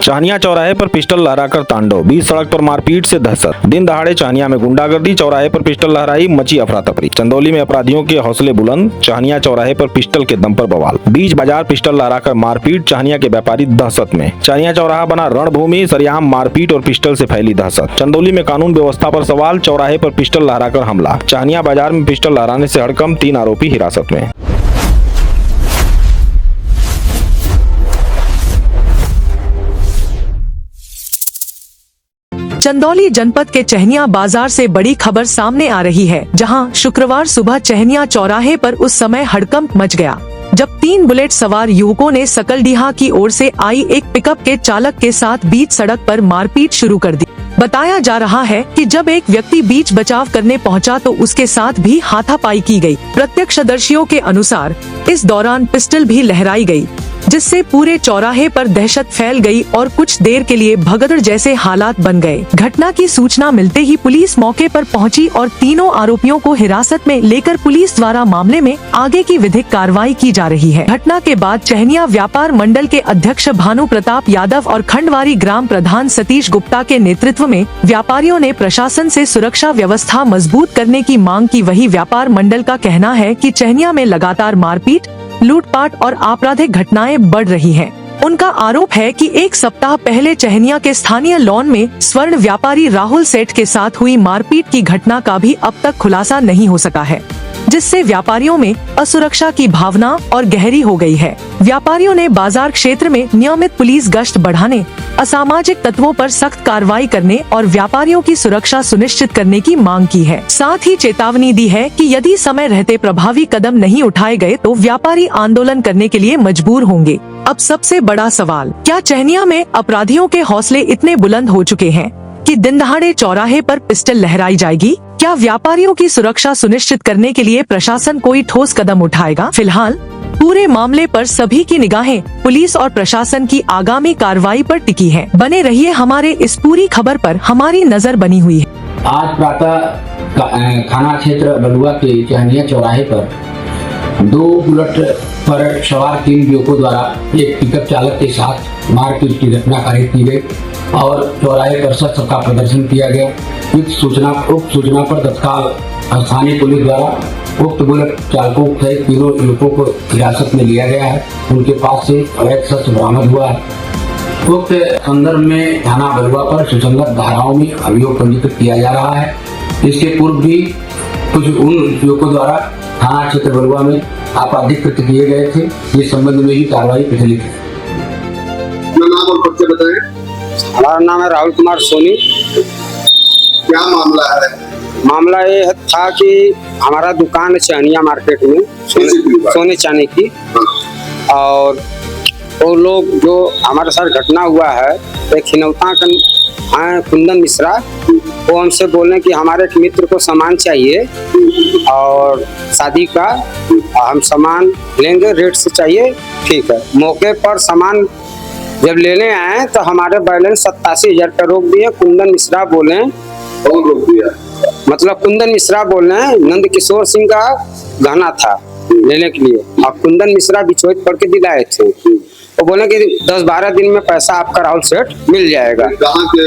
चाहनिया चौराहे पर पिस्टल लहराकर तांडव, बीच सड़क पर मारपीट से दहशत। दिन दहाड़े चाहनिया में गुंडागर्दी, चौराहे पर पिस्टल लहराई, मची अफरा तफरी। चंदौली में अपराधियों के हौसले बुलंद, चाहनिया चौराहे पर पिस्टल के दम पर बवाल। बीच बाजार पिस्टल लहराकर मारपीट, चाहनिया के व्यापारी दहशत में। चाहनिया चौराहा बना रणभूमि, सरेआम मारपीट और पिस्टल से फैली दहशत। चंदौली में कानून व्यवस्था पर सवाल, चौराहे पर पिस्टल लहराकर हमला। चाहनिया बाजार में पिस्टल लहराने से हड़कंप, 3 आरोपी हिरासत में। चंदौली जनपद के चहनिया बाजार से बड़ी खबर सामने आ रही है, जहां शुक्रवार सुबह चहनिया चौराहे पर उस समय हड़कंप मच गया जब 3 बुलेट सवार युवकों ने सकलडीहा की ओर से आई एक पिकअप के चालक के साथ बीच सड़क पर मारपीट शुरू कर दी। बताया जा रहा है कि जब एक व्यक्ति बीच बचाव करने पहुंचा तो उसके साथ भी हाथापाई की गई। प्रत्यक्षदर्शियों के अनुसार इस दौरान पिस्टल भी लहराई गई, जिससे पूरे चौराहे पर दहशत फैल गई और कुछ देर के लिए भगदड़ जैसे हालात बन गए। घटना की सूचना मिलते ही पुलिस मौके पर पहुंची और तीनों आरोपियों को हिरासत में लेकर पुलिस द्वारा मामले में आगे की विधिक कार्रवाई की जा रही है। घटना के बाद चहनिया व्यापार मंडल के अध्यक्ष भानु प्रताप यादव और खंडवारी ग्राम प्रधान सतीश गुप्ता के नेतृत्व में व्यापारियों ने प्रशासन से सुरक्षा व्यवस्था मजबूत करने की मांग की। वही व्यापार मंडल का कहना है कि चहनिया में लगातार मारपीट, लूटपाट और आपराधिक घटनाएं बढ़ रही हैं। उनका आरोप है कि एक सप्ताह पहले चहनिया के स्थानीय लॉन में स्वर्ण व्यापारी राहुल सेठ के साथ हुई मारपीट की घटना का भी अब तक खुलासा नहीं हो सका है, जिससे व्यापारियों में असुरक्षा की भावना और गहरी हो गई है। व्यापारियों ने बाजार क्षेत्र में नियमित पुलिस गश्त बढ़ाने, असामाजिक तत्वों पर सख्त कार्रवाई करने और व्यापारियों की सुरक्षा सुनिश्चित करने की मांग की है। साथ ही चेतावनी दी है कि यदि समय रहते प्रभावी कदम नहीं उठाए गए तो व्यापारी आंदोलन करने के लिए मजबूर होंगे। अब सबसे बड़ा सवाल, क्या चहनिया में अपराधियों के हौसले इतने बुलंद हो चुके हैं कि दिन दहाड़े चौराहे पर पिस्टल लहराई जाएगी? क्या व्यापारियों की सुरक्षा सुनिश्चित करने के लिए प्रशासन कोई ठोस कदम उठाएगा? फिलहाल पूरे मामले पर सभी की निगाहें पुलिस और प्रशासन की आगामी कार्रवाई पर टिकी है। बने रहिए हमारे इस पूरी खबर पर, हमारी नजर बनी हुई है। आज प्रातः थाना क्षेत्र बलुआ के चहनिया चौराहे पर 2 बुलेट पर सवार 3 युवकों द्वारा एक पिकअप चालक के साथ मारपीट की घटना कारित की गई और चौराहे पर शस्त्र का प्रदर्शन किया गया। उक्त सूचना पर तत्काल स्थानीय पुलिस द्वारा उक्त बुलेट चालकों सहित 3 युवकों को हिरासत में लिया गया है। उनके पास से अवैध शस्त्र बरामद हुआ है। उक्त संदर्भ में थाना बलुआ पर सुसंगत धाराओं में अभियोग पंजीकृत किया जा रहा है। इसके पूर्व भी कुछ उन युवकों द्वारा थाना क्षेत्र बलुआ में आपराधिक कृत्य किए गए थे। इस संबंध में ही कार्रवाई प्रचलित है। अपना नाम और परिचय बताएं। हमारा नाम है राहुल कुमार सोनी। क्या मामला है? मामला ये था कि हमारा दुकान है चहनिया मार्केट में सोने चांदी की, और वो लोग जो हमारे साथ घटना हुआ है, एक हिनौता का कुंदन मिश्रा, वो हमसे बोले कि हमारे एक मित्र को सामान चाहिए और शादी का हम सामान लेंगे, रेट से चाहिए, ठीक है। मौके पर सामान जब लेने आए तो हमारे बैलेंस 87,000 रुपये रोक दिए। कुंदन मिश्रा बोले, कौन रोक दिया? मतलब कुंदन मिश्रा बोल रहे हैं नंद किशोर सिंह का गहना था लेने के लिए, और कुंदन मिश्रा बिचौलिया पढ़ के दिलाए थे। वो बोले कि 10-12 दिन में पैसा आपका राहुल सेठ मिल जाएगा। कहाँ के?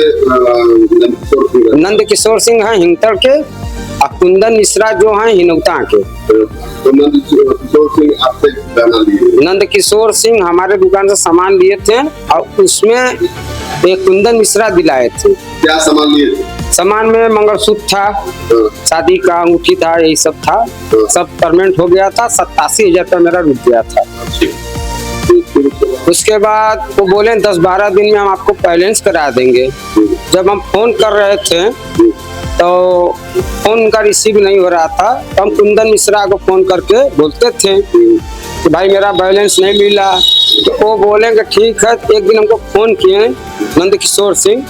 नंद किशोर सिंह है हिंगतड़ के, और कुंदन मिश्रा जो है हिनौता के। तो नंद किशोर सिंह आपसे गहना लिए? नंद किशोर सिंह हमारे दुकान से सामान लिए थे और उसमें एक कुंदन मिश्रा दिलाए थे। क्या सामान लिए थे? सामान में मंगलसूत्र था, शादी का अंगूठी था, यही सब था। सब पेमेंट हो गया था, 87,000 रुपये मेरा रुक गया था। उसके बाद वो बोले 10-12 दिन में हम आपको बैलेंस करा देंगे। जब हम फोन कर रहे थे तो फोन का रिसीव नहीं हो रहा था, तो हम कुंदन मिश्रा को फोन करके बोलते थे कि भाई मेरा बैलेंस नहीं मिला। तो वो बोलेंगे ठीक है। एक दिन हमको फोन किए नंद किशोर सिंह,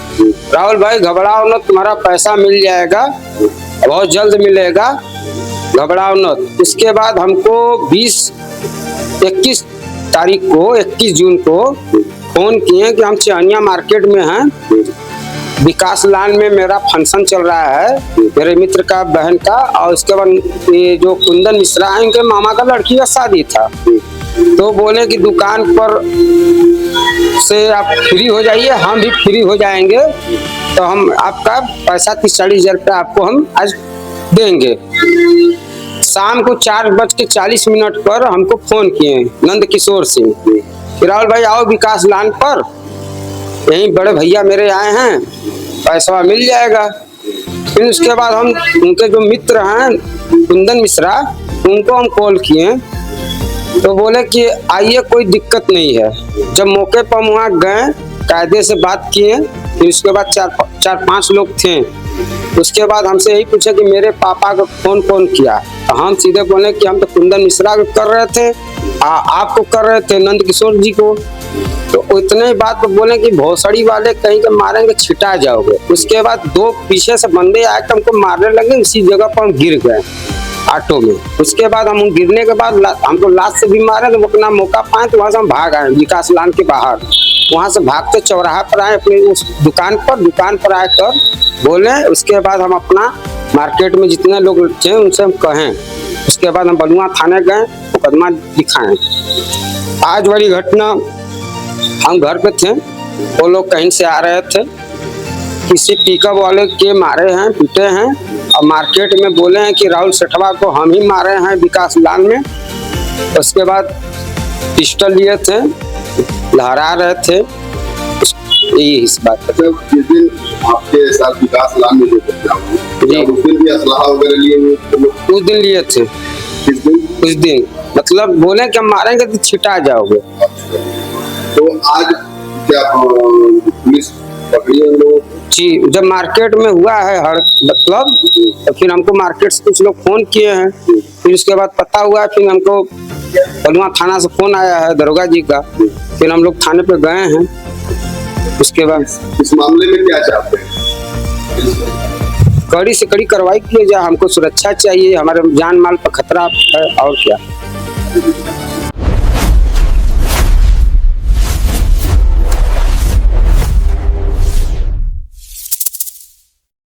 राहुल भाई घबराओ न, तुम्हारा पैसा मिल जाएगा, बहुत जल्द मिलेगा, घबराओ न। उसके बाद हमको 21 तारीख को 21 जून को फोन किए कि हम चहनिया मार्केट में हैं, विकास लाल में मेरा फंक्शन चल रहा है, मेरे मित्र का बहन का, और उसके बाद ये जो कुंदन मिश्रा है इनके मामा का लड़की का शादी था, तो बोले कि दुकान पर से आप फ्री हो जाइए, हम भी फ्री हो जाएंगे, तो हम आपका पैसा 30-40 हजार रुपया आपको हम आज देंगे। शाम को 4:40 पर हमको फोन किए नंद किशोर सिंह कि राहुल भाई आओ विकास लान पर, यहीं बड़े भैया मेरे आए हैं, पैसा मिल जाएगा। फिर उसके बाद हम उनके जो मित्र हैं कुंदन मिश्रा, उनको हम कॉल किए तो बोले कि आइए कोई दिक्कत नहीं है। जब मौके पर हम वहाँ गए, कायदे से बात किए, फिर उसके बाद 4-5 लोग थे। उसके बाद हमसे यही पूछा कि मेरे पापा को फोन कौन किया, तो हम सीधे बोले कि हम तो कुंदन मिश्रा को कर रहे थे, आपको कर रहे थे नंद किशोर जी को। तो इतने ही बात पर बोले कि भोसड़ी वाले कहीं के मारेंगे, छिटा जाओगे। उसके बाद 2 पीछे से बंदे आए तो हमको मारने लगे, उसी जगह पर हम गिर गए ऑटो में। उसके बाद हम गिरने के बाद हमको लाश से भी मारे, तो अपना मौका पाए तो वहां से हम भाग आए विकास लान के बाहर। वहां से भागते चौराहा पर आए अपनी उस दुकान पर आकर बोले। उसके बाद हम अपना मार्केट में जितने लोग थे उनसे हम कहें। उसके बाद हम बलुआ थाने गए, मुकदमा दिखाएं। आज वाली घटना, हम घर पे थे, वो लोग कहीं से आ रहे थे, किसी पिकअप वाले के मारे हैं, पीटे हैं, और मार्केट में बोले हैं कि राहुल सेठवा को हम ही मारे हैं विकास लान में। उसके बाद पिस्टल लिए थे, लहरा रहे थे। यही इस बात अच्छा, जिस दिन आपके साथ विकास लान में जो घटना हुई, उस दिन भी असलाह वगैरह लिए हुए थे लोग? उस दिन लिए थे। उस दिन मतलब बोले कि हम मारेंगे तो छिटा जाओगे। तो आज क्या पुलिस पकड़ी है लोग? जी, जब मार्केट में हुआ है मतलब, तो फिर हमको मार्केट से कुछ लोग फोन किए हैं। फिर उसके बाद पता हुआ, फिर हमको बलुआ थाना से फोन आया है दरोगा जी का। फिर हम लोग थाने पे गए हैं। उसके बाद इस मामले में क्या चाहते हैं? कड़ी से कड़ी कार्रवाई किए जाए। हमको सुरक्षा चाहिए, हमारे जान माल पर खतरा है, और क्या।